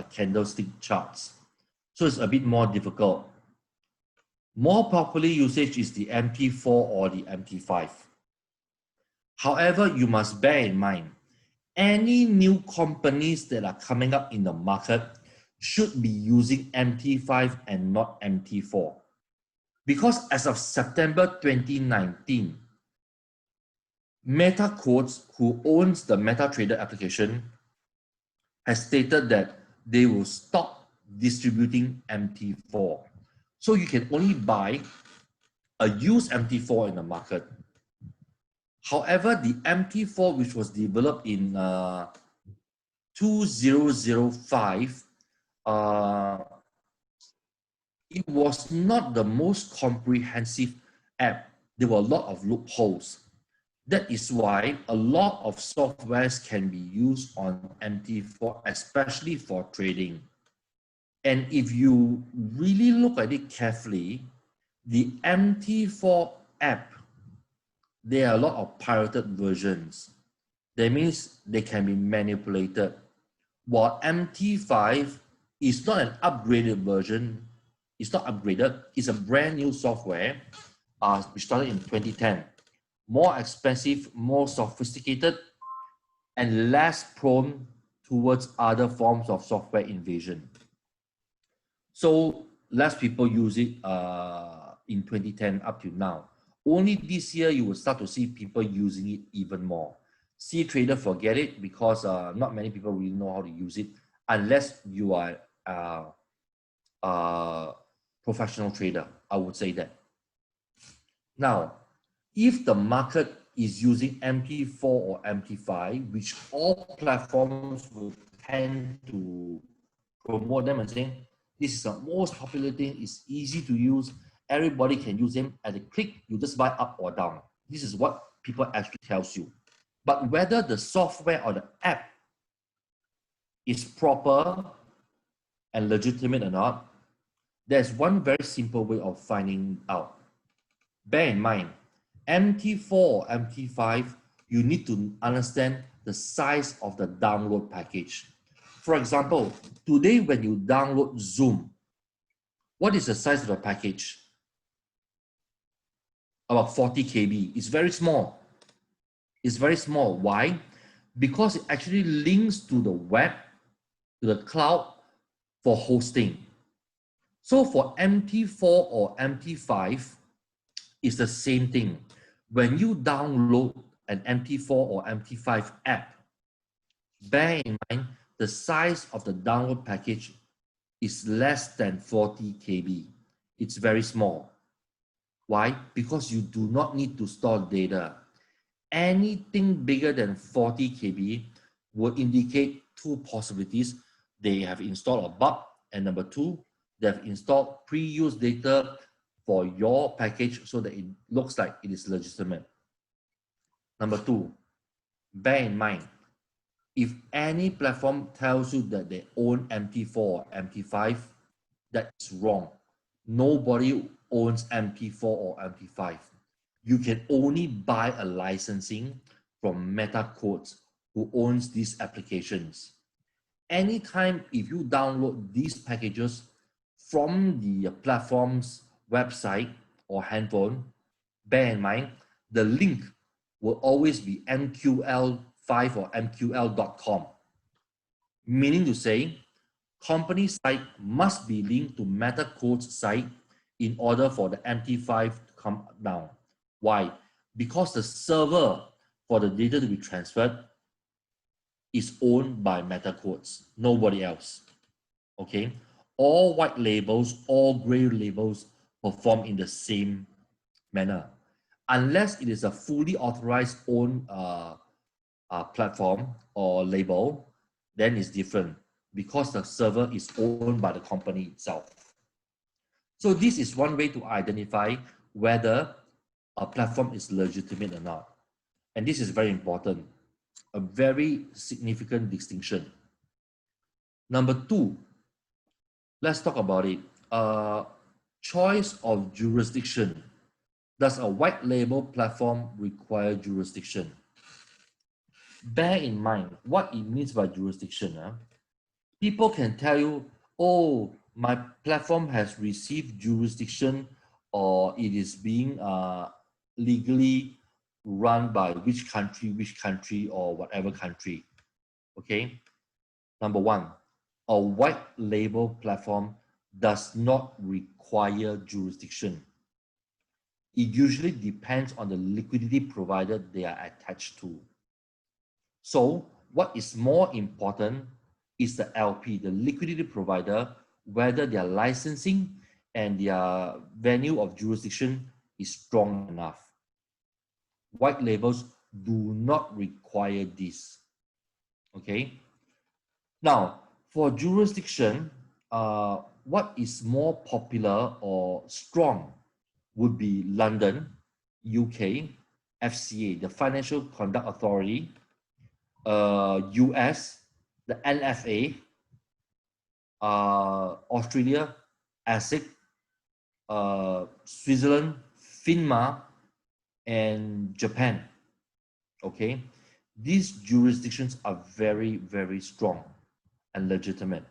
candlestick charts. So it's a bit more difficult. More popular usage is the MT4 or the MT5. However, you must bear in mind, any new companies that are coming up in the market should be using MT5 and not MT4. Because as of September 2019, MetaQuotes, who owns the MetaTrader application, has stated that they will stop distributing MT4. So you can only buy a used MT4 in the market. However, the MT4, which was developed in 2005, it was not the most comprehensive app. There were a lot of loopholes. That is why a lot of softwares can be used on MT4, especially for trading. And if you really look at it carefully, the MT4 app, there are a lot of pirated versions. That means they can be manipulated. While MT5 is not an upgraded version, it's not upgraded, it's a brand new software which started in 2010. More expensive, more sophisticated, and less prone towards other forms of software invasion. So less people use it in 2010 up to now. Only this year you will start to see people using it even more. C trader, forget it, because not many people really know how to use it unless you are a professional trader. I would say that. Now, if the market is using MT4 or MT5, which all platforms will tend to promote them and saying, this is the most popular thing, it's easy to use, everybody can use them. At a click, you just buy up or down. This is what people actually tells you. But whether the software or the app is proper and legitimate or not, there's one very simple way of finding out. Bear in mind, MT4 or MT5, you need to understand the size of the download package. For example, today when you download Zoom, what is the size of the package? About 40 KB. It's very small. It's very small. Why? Because it actually links to the web, to the cloud for hosting. So for MT4 or MT5, it's the same thing. When you download an MT4 or MT5 app, bear in mind the size of the download package is less than 40 KB. It's very small. Why? Because you do not need to store data. Anything bigger than 40 KB will indicate two possibilities. They have installed a bug, and number two, they have installed pre-used data for your package so that it looks like it is legitimate. Number two, bear in mind, if any platform tells you that they own MT4 or MT5, that's wrong. Nobody owns MT4 or MT5. You can only buy a licensing from MetaQuotes, who owns these applications. Anytime if you download these packages from the platform's website or handphone, bear in mind, the link will always be MQL5 or MQL.com. Meaning to say, company site must be linked to MetaQuotes site in order for the MT5 to come down. Why? Because the server for the data to be transferred is owned by MetaQuotes, nobody else. Okay? All white labels, all gray labels perform in the same manner. Unless it is a fully authorized own platform or label, then it's different because the server is owned by the company itself. So this is one way to identify whether a platform is legitimate or not. And this is very important, a very significant distinction. Number two, let's talk about it. Choice of jurisdiction. Does a white label platform require jurisdiction? Bear in mind what it means by jurisdiction. People can tell you, oh, my platform has received jurisdiction or it is being legally run by which country, or whatever country. Okay. Number one, a white label platform does not require jurisdiction. It usually depends on the liquidity provider they are attached to. So what is more important is the LP, the liquidity provider, whether their licensing and their venue of jurisdiction is strong enough. White labels do not require this. Okay. Now, for jurisdiction, what is more popular or strong would be London, UK, FCA, the Financial Conduct Authority, US, the NFA, Australia, ASIC, Switzerland, FINMA, and Japan. Okay, these jurisdictions are very, very strong and legitimate.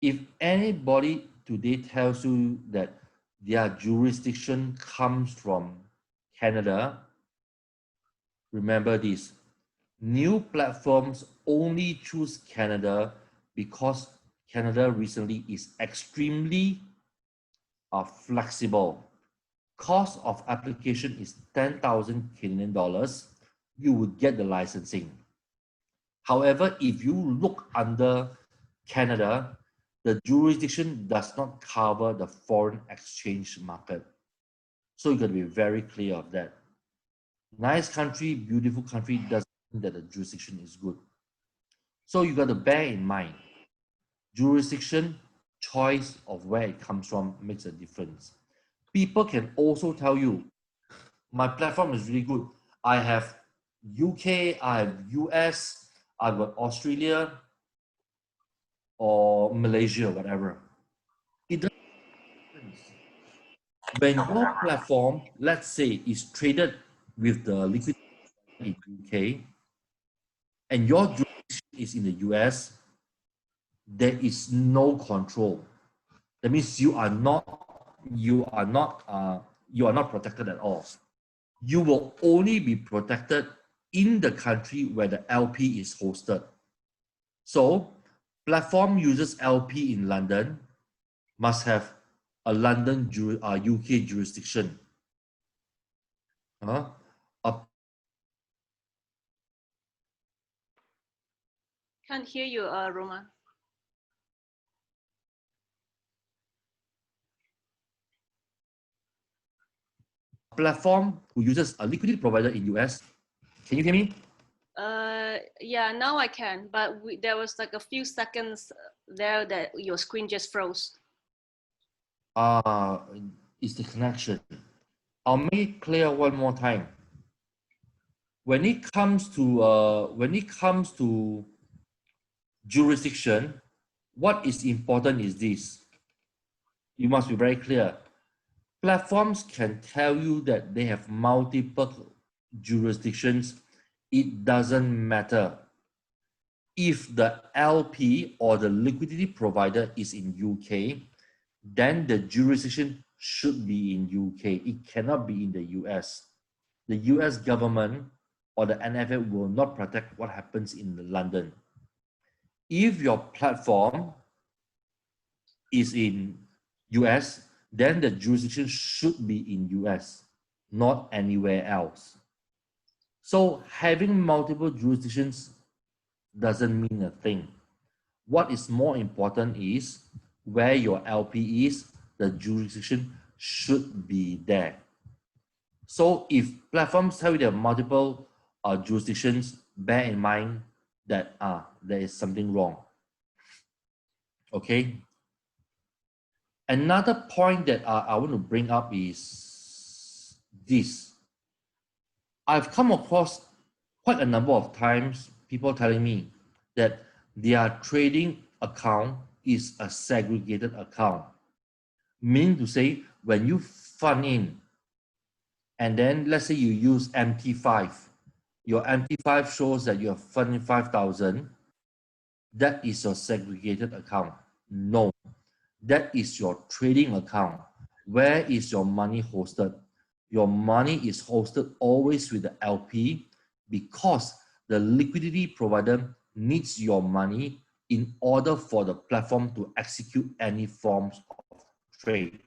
If anybody today tells you that their jurisdiction comes from Canada, remember this: new platforms only choose Canada because Canada recently is extremely flexible. Cost of application is 10,000 Canadian dollars. You would get the licensing. However, if you look under Canada, the jurisdiction does not cover the foreign exchange market. So you got to be very clear of that. Nice country, beautiful country doesn't mean that the jurisdiction is good. So you got to bear in mind, jurisdiction, choice of where it comes from makes a difference. People can also tell you, my platform is really good. I have UK, I have US, I've got Australia or Malaysia, whatever. It doesn't make sense. When your platform, let's say, is traded with the liquidity in UK and your jurisdiction is in the US, there is no control. That means you are not protected at all. You will only be protected in the country where the LP is hosted. So, platform uses LP in London must have a London UK jurisdiction. A Can't hear you, Roma. platform who uses a liquidity provider in US. Can you hear me? Yeah, now I can, but there was like a few seconds there that your screen just froze. It's the connection. I'll make it clear one more time. When it comes to jurisdiction, what is important is this. You must be very clear. Platforms can tell you that they have multiple jurisdictions. It doesn't matter. If the LP or the liquidity provider is in UK, then the jurisdiction should be in UK. It cannot be in the US. The US government or the NFA will not protect what happens in London. If your platform is in US, then the jurisdiction should be in US, not anywhere else. So having multiple jurisdictions doesn't mean a thing. What is more important is where your LP is, the jurisdiction should be there. So if platforms tell you there are multiple jurisdictions, bear in mind that there is something wrong. Okay. Another point that I want to bring up is this. I've come across quite a number of times people telling me that their trading account is a segregated account. Meaning to say, when you fund in, and then let's say you use MT5, your MT5 shows that you have funded 5,000, that is your segregated account. No, that is your trading account. Where is your money hosted? Your money is hosted always with the LP because the liquidity provider needs your money in order for the platform to execute any forms of trade.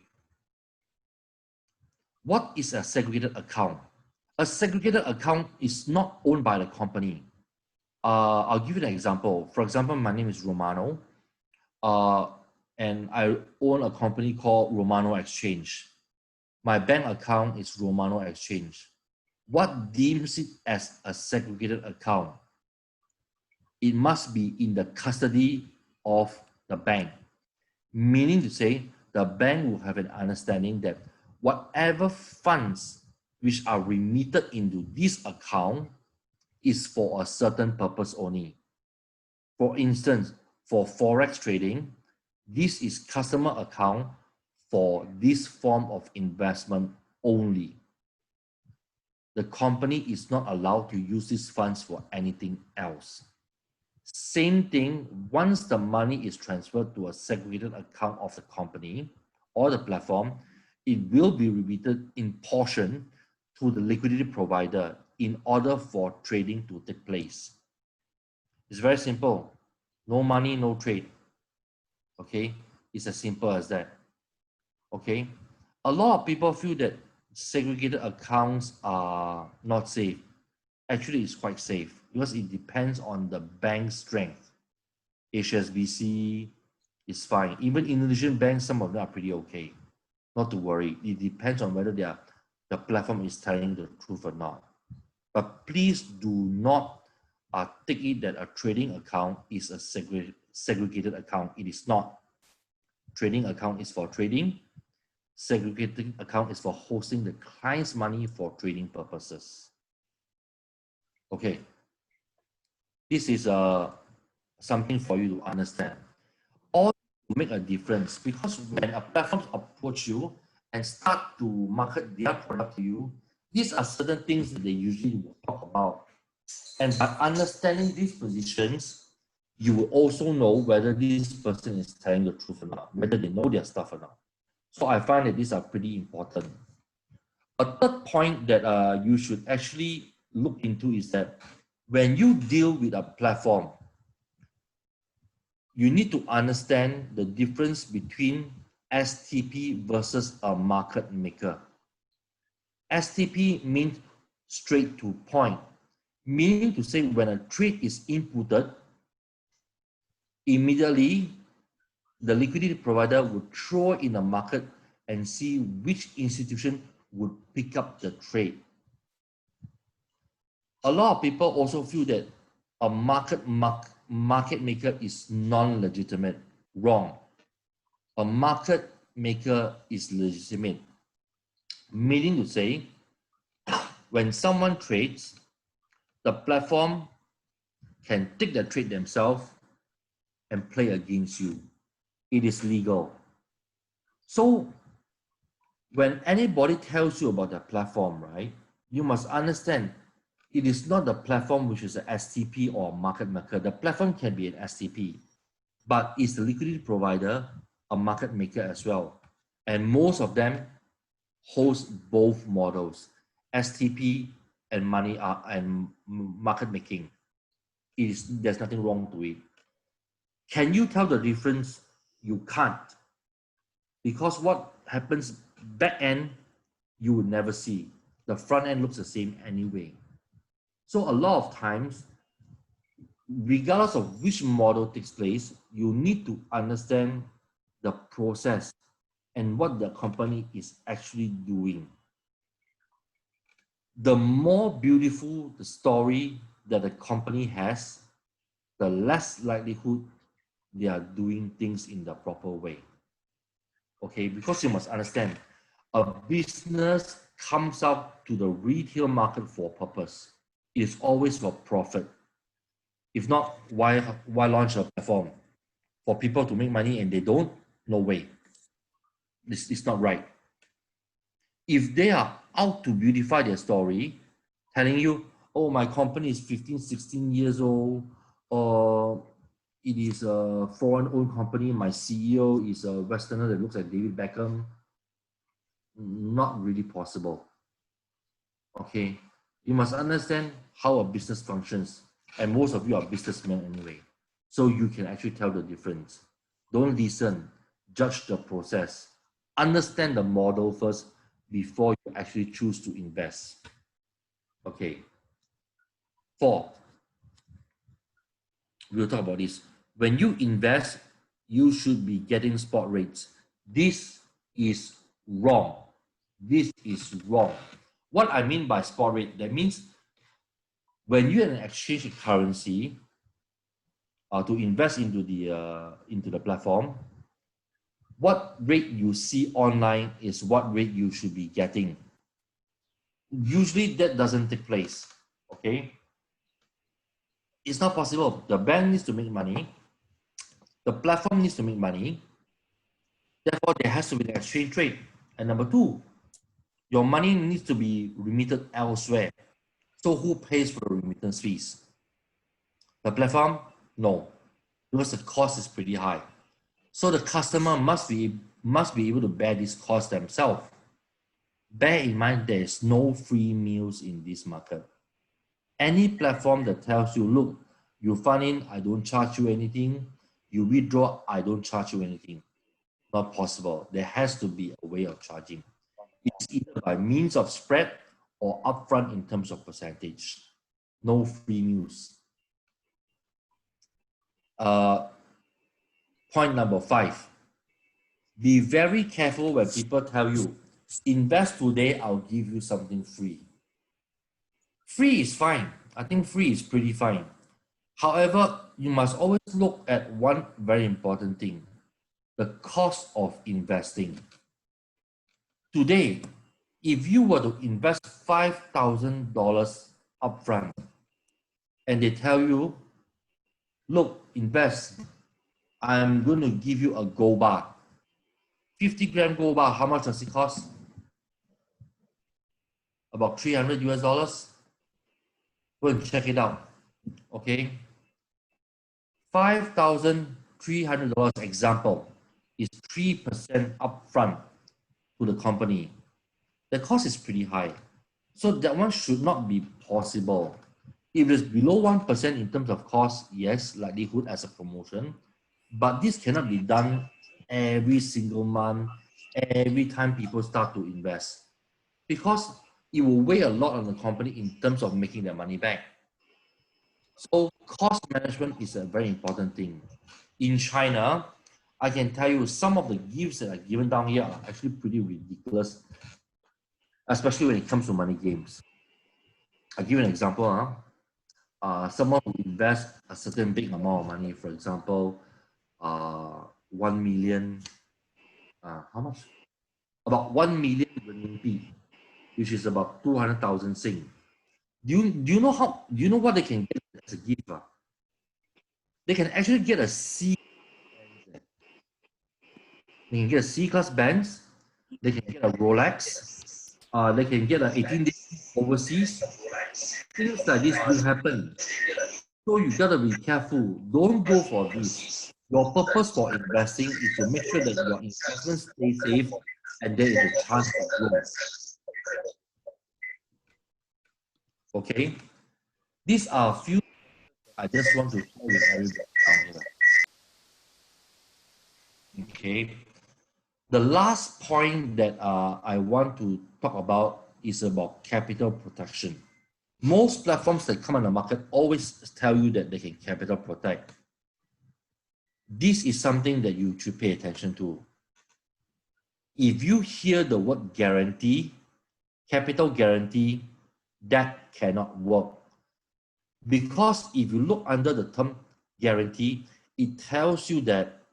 What is a segregated account? A segregated account is not owned by the company. I'll give you an example. For example, my name is Romano, and I own a company called Romano Exchange. My bank account is Romano Exchange. What deems it as a segregated account? It must be in the custody of the bank, meaning to say the bank will have an understanding that whatever funds which are remitted into this account is for a certain purpose only. For instance, for Forex trading, this is customer account for this form of investment only. The company is not allowed to use these funds for anything else. Same thing, once the money is transferred to a segregated account of the company or the platform, it will be remitted in portion to the liquidity provider in order for trading to take place. It's very simple. No money, no trade. Okay, it's as simple as that. Okay, a lot of people feel that segregated accounts are not safe. Actually, it's quite safe because it depends on the bank's strength. HSBC is fine. Even Indonesian banks, some of them are pretty okay. Not to worry. It depends on whether the platform is telling the truth or not. But please do not take it that a trading account is a segregated account. It is not. Trading account is for trading. Segregated account is for hosting the client's money for trading purposes. Okay. This is something for you to understand. All to make a difference, because when a platform approach you and start to market their product to you, these are certain things that they usually will talk about. And by understanding these positions, you will also know whether this person is telling the truth or not, whether they know their stuff or not. So I find that these are pretty important. A third point that you should actually look into is that when you deal with a platform, you need to understand the difference between STP versus a market maker. STP means straight to point, meaning to say when a trade is inputted, immediately the liquidity provider would throw in the market and see which institution would pick up the trade. A lot of people also feel that a market maker is non-legitimate. Wrong. A market maker is legitimate, meaning to say when someone trades, the platform can take the trade themselves and play against you. It is legal. So when anybody tells you about the platform, right, you must understand it is not the platform which is an STP or a market maker. The platform can be an STP, but is the liquidity provider a market maker as well? And most of them host both models, STP and money and market making. There's nothing wrong to it. Can you tell the difference? You can't, because what happens back end you will never see. The front end looks the same anyway. So a lot of times, regardless of which model takes place, you need to understand the process and what the company is actually doing. The more beautiful the story that the company has, the less likelihood they are doing things in the proper way. Okay, because you must understand, a business comes out to the retail market for a purpose. It is always for profit. If not, why launch a platform? For people to make money and they don't? No way. It's not right. If they are out to beautify their story, telling you, oh, my company is 15, 16 years old, or it is a foreign-owned company. My CEO is a Westerner that looks like David Beckham. Not really possible. Okay, you must understand how a business functions, and most of you are businessmen anyway, so you can actually tell the difference. Don't listen, judge the process, understand the model first before you actually choose to invest. Okay. 4, we'll talk about this. When you invest, you should be getting spot rates. This is wrong. This is wrong. What I mean by spot rate, that means when you exchange a currency to invest into the platform, what rate you see online is what rate you should be getting. Usually that doesn't take place. Okay, it's not possible. The bank needs to make money. The platform needs to make money. Therefore, there has to be an exchange rate. And number 2, your money needs to be remitted elsewhere. So who pays for the remittance fees? The platform? No, because the cost is pretty high. So the customer must be able to bear this cost themselves. Bear in mind, there is no free meals in this market. Any platform that tells you, look, you fund in, I don't charge you anything. You withdraw, I don't charge you anything. Not possible. There has to be a way of charging. It's either by means of spread or upfront in terms of percentage. No free meals. Point number 5. Be very careful when people tell you, invest today, I'll give you something free. Free is fine. I think free is pretty fine. However, you must always look at one very important thing, the cost of investing. Today, if you were to invest $5,000 upfront and they tell you, look, invest, I'm going to give you a gold bar. 50-gram gold bar, how much does it cost? About $300 US. Go and check it out. Okay. $5,300 example is 3% upfront to the company. The cost is pretty high. So that one should not be possible. If it's below 1% in terms of cost, yes, likelihood as a promotion, but this cannot be done every single month, every time people start to invest, because it will weigh a lot on the company in terms of making their money back. So cost management is a very important thing. In China, I can tell you some of the gifts that are given down here are actually pretty ridiculous, especially when it comes to money games. I'll give you an example. Someone who invests a certain big amount of money, for example, 1 million, how much? About 1 million renminbi, which is about 200,000 Sing. Do you know what they can get as a gift? They can actually get a C. They can get a C-class Benz. They can get a Rolex. They can get an 18 days overseas. Things like this do happen. So you gotta be careful. Don't go for this. Your purpose for investing is to make sure that your investment stays safe and there is a chance of growth. Okay? These are a few I just want to share with everybody down here. Okay. The last point that I want to talk about is about capital protection. Most platforms that come on the market always tell you that they can capital protect. This is something that you should pay attention to. If you hear the word guarantee, capital guarantee, that cannot work. Because if you look under the term guarantee, it tells you that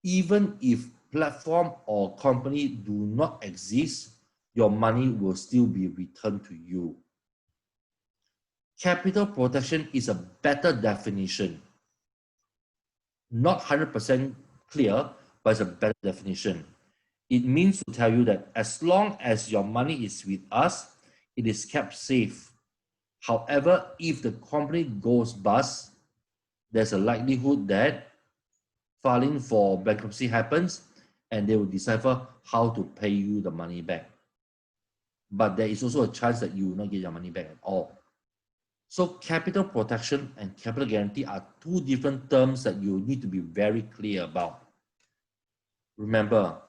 even if platform or company do not exist, your money will still be returned to you. Capital protection is a better definition. Not 100% clear, but it's a better definition. It means to tell you that as long as your money is with us, it is kept safe. However, if the company goes bust, there's a likelihood that filing for bankruptcy happens, and they will decipher how to pay you the money back. But there is also a chance that you will not get your money back at all. So capital protection and capital guarantee are two different terms that you need to be very clear about. Remember,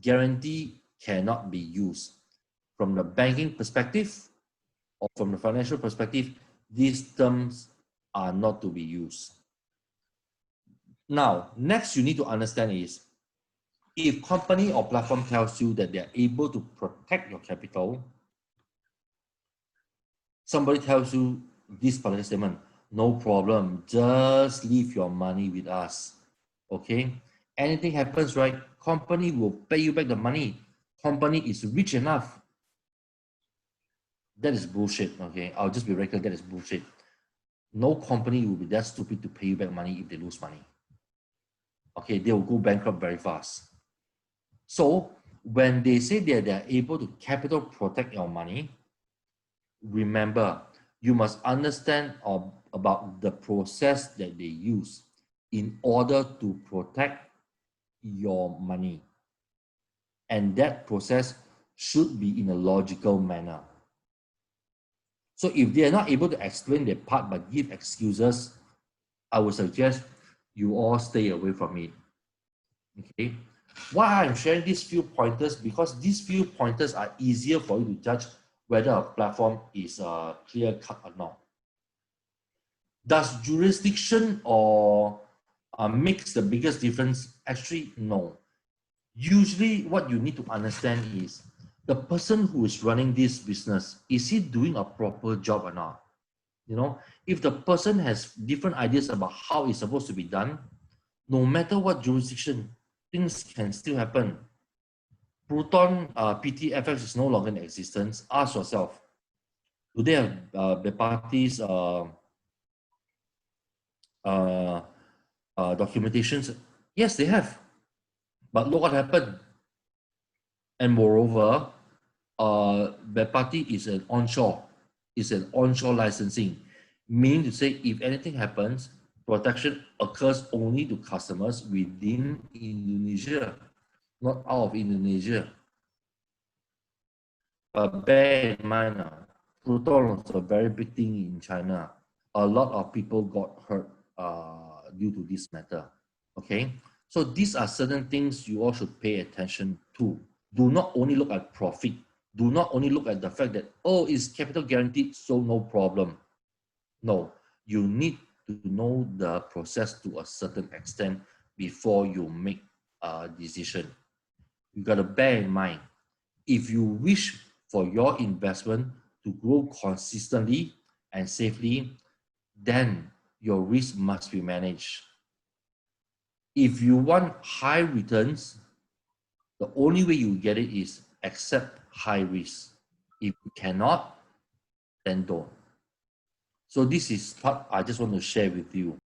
guarantee cannot be used from the banking perspective or from the financial perspective. These terms are not to be used. Now, next you need to understand is, if company or platform tells you that they're able to protect your capital, somebody tells you this particular statement, no problem, just leave your money with us, okay? Anything happens, right, company will pay you back the money. Company is rich enough. That is bullshit, okay? I'll just be very clear, that is bullshit. No company will be that stupid to pay you back money if they lose money. Okay, they will go bankrupt very fast. So when they say that they're able to capital protect your money, remember, you must understand about the process that they use in order to protect your money. And that process should be in a logical manner. So if they are not able to explain their part but give excuses, I would suggest you all stay away from it. Okay. Why I'm sharing these few pointers? Because these few pointers are easier for you to judge whether a platform is clear cut or not. Does jurisdiction or makes the biggest difference? Actually, no. Usually what you need to understand is the person who is running this business, is he doing a proper job or not? You know, if the person has different ideas about how it's supposed to be done, no matter what jurisdiction, things can still happen. Proton PTFX is no longer in existence. Ask yourself, do they have the parties documentations? Yes, they have. But look what happened. And moreover, the party is an onshore licensing, meaning to say if anything happens, protection occurs only to customers within Indonesia, not out of Indonesia. But bear in mind, Pluton was a very big thing in China. A lot of people got hurt due to this matter. Okay, so these are certain things you all should pay attention to. Do not only look at profit. Do not only look at the fact that, oh, it's capital guaranteed, so no problem. No, you need to know the process to a certain extent before you make a decision. You got to bear in mind, if you wish for your investment to grow consistently and safely, then your risk must be managed. If you want high returns, the only way you get it is accept high risk. If you cannot, then don't. So this is what I just want to share with you.